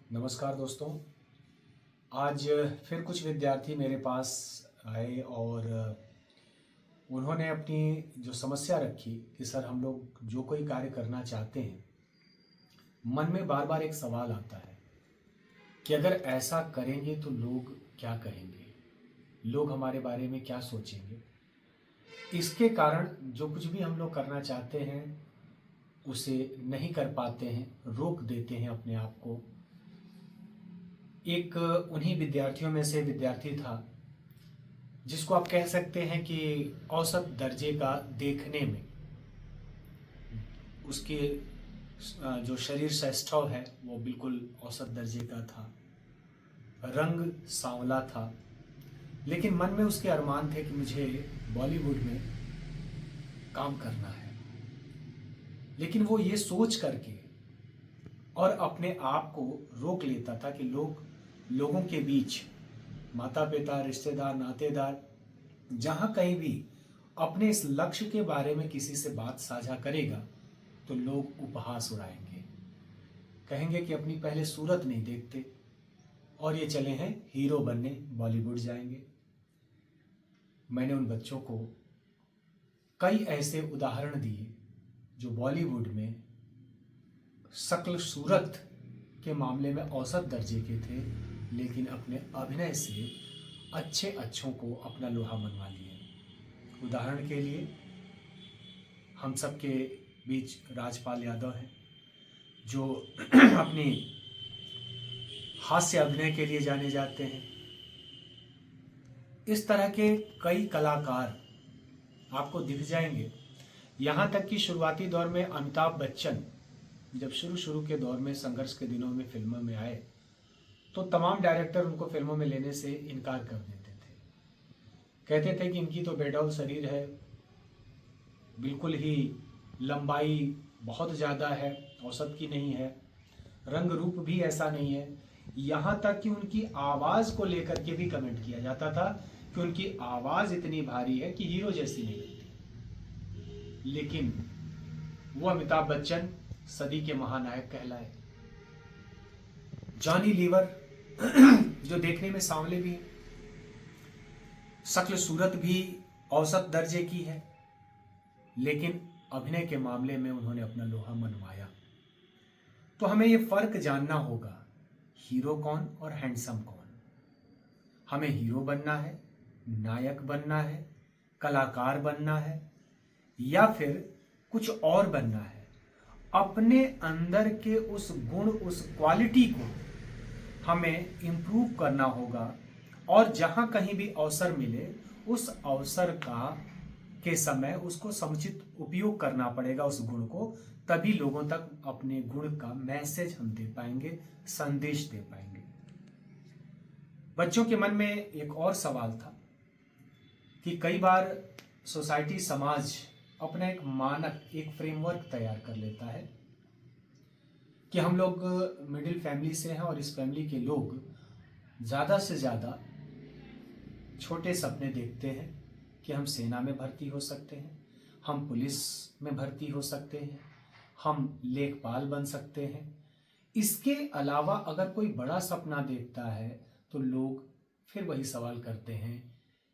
नमस्कार दोस्तों। आज फिर कुछ विद्यार्थी मेरे पास आए और उन्होंने अपनी जो समस्या रखी कि सर हम लोग जो कोई कार्य करना चाहते हैं, मन में बार बार एक सवाल आता है कि अगर ऐसा करेंगे तो लोग क्या कहेंगे, लोग हमारे बारे में क्या सोचेंगे। इसके कारण जो कुछ भी हम लोग करना चाहते हैं उसे नहीं कर पाते हैं, रोक देते हैं अपने आप को। एक उन्हीं विद्यार्थियों में से विद्यार्थी था जिसको आप कह सकते हैं कि औसत दर्जे का देखने में उसके जो शरीर सौष्ठव है वो बिल्कुल औसत दर्जे का था, रंग सांवला था, लेकिन मन में उसके अरमान थे कि मुझे बॉलीवुड में काम करना है। लेकिन वो ये सोच करके और अपने आप को रोक लेता था कि लोगों के बीच, माता पिता, रिश्तेदार, नातेदार, जहाँ कहीं भी अपने इस लक्ष्य के बारे में किसी से बात साझा करेगा तो लोग उपहास उड़ाएंगे, कहेंगे कि अपनी पहले सूरत नहीं देखते और ये चले हैं हीरो बनने, बॉलीवुड जाएंगे। मैंने उन बच्चों को कई ऐसे उदाहरण दिए जो बॉलीवुड में शक्ल सूरत के मामले में औसत दर्जे के थे, लेकिन अपने अभिनय से अच्छों को अपना लोहा मनवा लिए। उदाहरण के लिए हम सब के बीच राजपाल यादव हैं जो अपनी हास्य अभिनय के लिए जाने जाते हैं। इस तरह के कई कलाकार आपको दिख जाएंगे। यहाँ तक कि शुरुआती दौर में अमिताभ बच्चन जब शुरू के दौर में संघर्ष के दिनों में फिल्मों में आए तो तमाम डायरेक्टर उनको फिल्मों में लेने से इनकार कर देते थे। कहते थे कि इनकी तो बेडौल शरीर है, बिल्कुल ही लंबाई बहुत ज़्यादा है, औसत की नहीं है, रंग रूप भी ऐसा नहीं है। यहाँ तक कि उनकी आवाज़ को लेकर के भी कमेंट किया जाता था कि उनकी आवाज़ इतनी भारी है कि हीरो जैसी नहीं लगती। लेकिन वो अमिताभ बच्चन सदी के महानायक कहलाए। जॉनी लीवर जो देखने में सांवले भी, शक्ल सूरत भी औसत दर्जे की है, लेकिन अभिनय के मामले में उन्होंने अपना लोहा मनवाया। तो हमें ये फर्क जानना होगा, हीरो कौन और हैंडसम कौन। हमें हीरो बनना है, नायक बनना है, कलाकार बनना है, या फिर कुछ और बनना है। अपने अंदर के उस गुण, उस क्वालिटी को हमें इम्प्रूव करना होगा और जहां कहीं भी अवसर मिले उस अवसर के समय उसको समुचित उपयोग करना पड़ेगा उस गुण को, तभी लोगों तक अपने गुण का मैसेज हम दे पाएंगे, संदेश दे पाएंगे। बच्चों के मन में एक और सवाल था कि कई बार सोसाइटी, समाज अपना एक मानक, एक फ्रेमवर्क तैयार कर लेता है कि हम लोग मिडिल फैमिली से हैं और इस फैमिली के लोग ज़्यादा से ज़्यादा छोटे सपने देखते हैं कि हम सेना में भर्ती हो सकते हैं, हम पुलिस में भर्ती हो सकते हैं, हम लेखपाल बन सकते हैं। इसके अलावा अगर कोई बड़ा सपना देखता है तो लोग फिर वही सवाल करते हैं,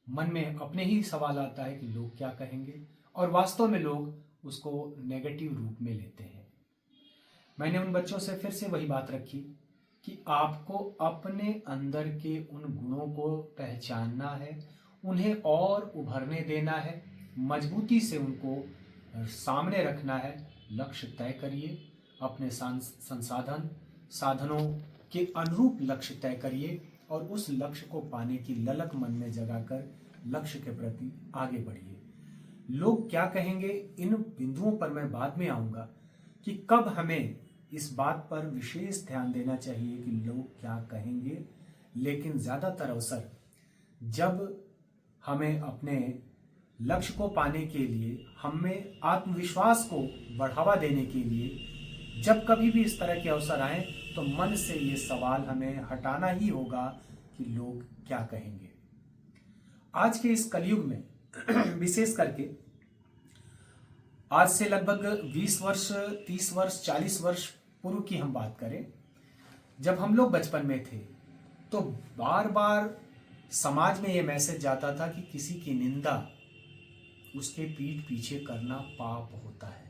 मन में अपने ही सवाल आता है कि लोग क्या कहेंगे, और वास्तव में लोग उसको नेगेटिव रूप में लेते हैं। मैंने उन बच्चों से फिर से वही बात रखी कि आपको अपने अंदर के उन गुणों को पहचानना है, उन्हें और उभरने देना है, मजबूती से उनको सामने रखना है। लक्ष्य तय करिए, अपने संसाधन साधनों के अनुरूप लक्ष्य तय करिए और उस लक्ष्य को पाने की ललक मन में जगाकर लक्ष्य के प्रति आगे बढ़िए। लोग क्या कहेंगे, इन बिंदुओं पर मैं बाद में आऊँगा कि कब हमें इस बात पर विशेष ध्यान देना चाहिए कि लोग क्या कहेंगे। लेकिन ज़्यादातर अवसर जब हमें अपने लक्ष्य को पाने के लिए, हमें आत्मविश्वास को बढ़ावा देने के लिए जब कभी भी इस तरह के अवसर आए तो मन से ये सवाल हमें हटाना ही होगा कि लोग क्या कहेंगे। आज के इस कलयुग में विशेष करके आज से लगभग 20 वर्ष, 30 वर्ष, 40 वर्ष पूर्व की हम बात करें जब हम लोग बचपन में थे तो बार बार समाज में ये मैसेज जाता था कि किसी की निंदा उसके पीठ पीछे करना पाप होता है।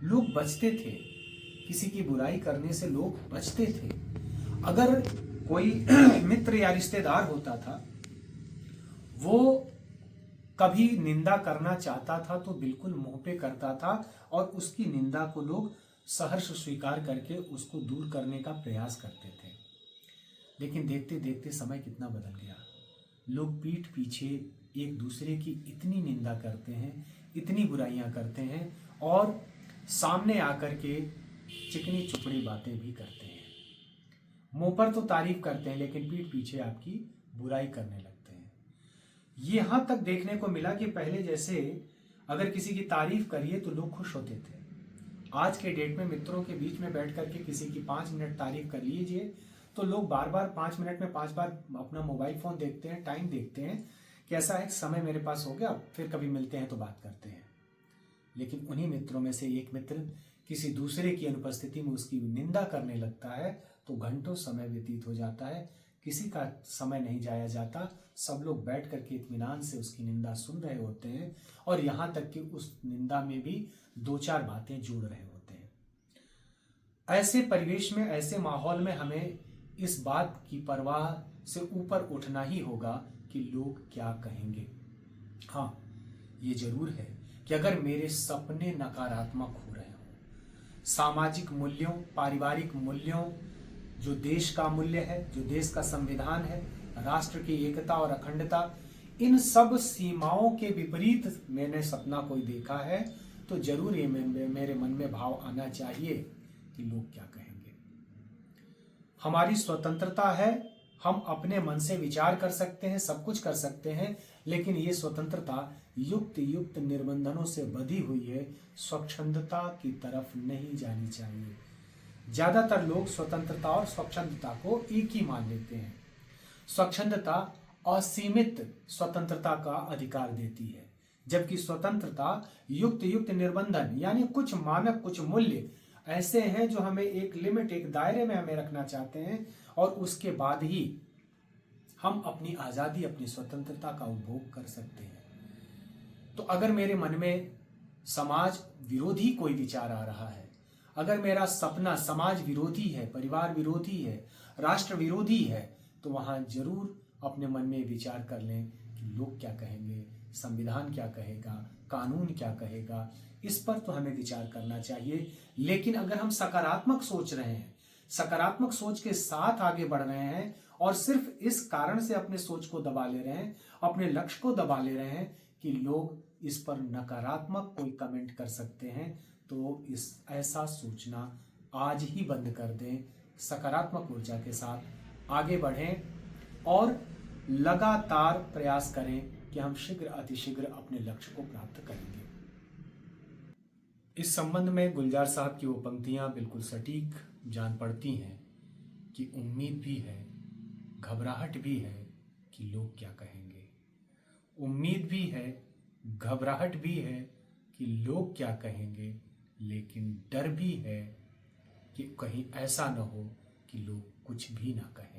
लोग बचते थे, किसी की बुराई करने से लोग बचते थे। अगर कोई मित्र या रिश्तेदार होता था, वो कभी निंदा करना चाहता था तो बिल्कुल मुंह पे करता था और उसकी निंदा को लोग सहर्ष स्वीकार करके उसको दूर करने का प्रयास करते थे। लेकिन देखते देखते समय कितना बदल गया। लोग पीठ पीछे एक दूसरे की इतनी निंदा करते हैं, इतनी बुराइयां करते हैं और सामने आकर के चिकनी चुपड़ी बातें भी करते हैं। मुंह पर तो तारीफ करते हैं लेकिन पीठ पीछे आपकी बुराई करने लगते हैं। यहां तक देखने को मिला कि पहले जैसे अगर किसी की तारीफ करिए तो लोग खुश होते थे। आज के डेट में मित्रों के बीच में बैठ करके किसी की 5 मिनट तारीफ कर लीजिए तो लोग बार बार 5 मिनट में 5 बार अपना मोबाइल फोन देखते हैं, टाइम देखते हैं कि ऐसा है समय मेरे पास हो गया, फिर कभी मिलते हैं तो बात करते हैं। लेकिन उन्हीं मित्रों में से एक मित्र किसी दूसरे की अनुपस्थिति में उसकी निंदा करने लगता है तो घंटों समय व्यतीत हो जाता है, किसी का समय नहीं जाया जाता। सब लोग बैठ करके इत्मीनान से उसकी निंदा सुन रहे होते हैं और यहाँ तक कि उस निंदा में भी 2-4 बातें जोड़ रहे होते हैं। ऐसे परिवेश में, ऐसे माहौल में हमें इस बात की परवाह से ऊपर उठना ही होगा कि लोग क्या कहेंगे। हाँ, ये जरूर है कि अगर मेरे सपने नकारात्मक हो रहे हों, सामाजिक मूल्यों, पारिवारिक मूल्यों, जो देश का मूल्य है, जो देश का संविधान है, राष्ट्र की एकता और अखंडता, इन सब सीमाओं के विपरीत मैंने सपना कोई देखा है तो जरूर ये मेरे मन में भाव आना चाहिए कि लोग क्या कहेंगे। हमारी स्वतंत्रता है, हम अपने मन से विचार कर सकते हैं, सब कुछ कर सकते हैं, लेकिन ये स्वतंत्रता युक्त युक्त निर्बंधनों से बधी हुई है, स्वच्छंदता की तरफ नहीं जानी चाहिए। ज्यादातर लोग स्वतंत्रता और स्वच्छंदता को एक ही मान लेते हैं। स्वच्छंदता असीमित स्वतंत्रता का अधिकार देती है, जबकि स्वतंत्रता युक्त युक्त निर्बंधन यानी कुछ मानक, कुछ मूल्य ऐसे हैं जो हमें एक लिमिट, एक दायरे में हमें रखना चाहते हैं और उसके बाद ही हम अपनी आजादी, अपनी स्वतंत्रता का उपभोग कर सकते हैं। तो अगर मेरे मन में समाज विरोधी कोई विचार आ रहा है, अगर मेरा सपना समाज विरोधी है, परिवार विरोधी है, राष्ट्र विरोधी है, तो वहां जरूर अपने मन में विचार कर लें कि लोग क्या कहेंगे, संविधान क्या कहेगा, कानून क्या कहेगा। इस पर तो हमें विचार करना चाहिए। लेकिन अगर हम सकारात्मक सोच रहे हैं, सकारात्मक सोच के साथ आगे बढ़ रहे हैं और सिर्फ इस कारण से अपने सोच को दबा ले रहे हैं, अपने लक्ष्य को दबा ले रहे हैं कि लोग इस पर नकारात्मक कोई कमेंट कर सकते हैं, तो इस ऐसा सोचना आज ही बंद कर दें। सकारात्मक ऊर्जा के साथ आगे बढ़ें और लगातार प्रयास करें कि हम शीघ्र अतिशीघ्र अपने लक्ष्य को प्राप्त करेंगे। इस संबंध में गुलजार साहब की वो पंक्तियां बिल्कुल सटीक जान पड़ती हैं कि उम्मीद भी है, घबराहट भी है कि लोग क्या कहेंगे। उम्मीद भी है, घबराहट भी है कि लोग क्या कहेंगे, लेकिन डर भी है कि कहीं ऐसा न हो कि लोग कुछ भी ना कहें।